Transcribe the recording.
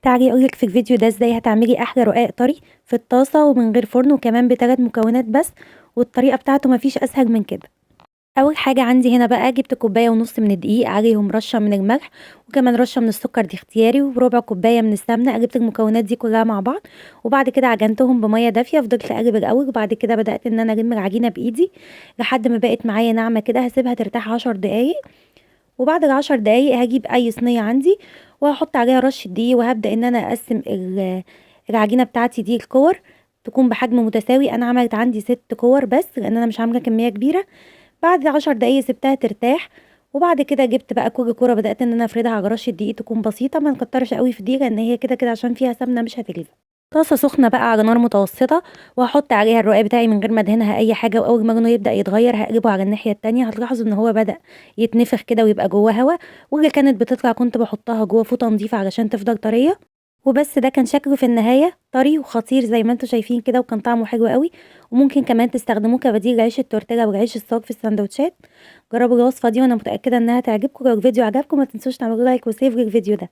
تعالي اقولك في الفيديو ده ازاي هتعملي احلى رقاق طري في الطاسه ومن غير فرن وكمان ب3 مكونات بس. والطريقه بتاعته مفيش اسهل من كده. اول حاجه عندي هنا بقى جبت كوبايه ونص من الدقيق، عليهم رشه من الملح وكمان رشه من السكر دي اختياري وربع كوبايه من السمنه. قلبت المكونات دي كلها مع بعض وبعد كده عجنتهم بميه دافيه. فضلت اقلب الاول وبعد كده بدات ان انا الم العجينه بايدي لحد ما بقت معايا ناعمه كده. هسيبها ترتاح 10 دقايق وبعد ال10 دقايق هاجيب أي صينية عندي وهاحط عليها رشة دقيق وهابدأ إن أنا أقسّم العجينة بتاعتي دي لكِوَر تكون بحجم متساوي. أنا عملت عندي 6 كِوَر بس لإن أنا مش عاملة كمية كبيرة. بعد 10 دقايق سِبتها ترتاح وبعد كده جبت بقى كل كِرة بدأت إن أنا أفردها على رشة دقيق تكون بسيطة، ما نكترش أوي في الدقيق لإن هي كده عشان فيها سمنة مش هتلزق. طاسة سخنة بقى على نار متوسطة وهاحط عليها الرقاق بتاعي من غير ما أدهنها أي حاجة، وأول ما لونه يبدأ يتغير هاقلبه على الناحية التانية. هتلاحظوا إن هو بدأ يتنفخ كده ويبقى جواه هوا، واللي كانت بتطلع كنت باحطها جوه فوطة نضيفة علشان تفضل طرية. وبس ده كان شكله في النهاية طري وخطير زي ما انتم شايفين كده، وكان طعمه حلو قوي. وممكن كمان تستخدموه كبديل لعيش التورتيلا والعيش الصاج في السندوتشات. جربوا الوصفة دي وانا متأكدة انها تعجبكم. لو الفيديو عجبكم ما تنسوش تعملوا لايك وسيف للفيديو ده.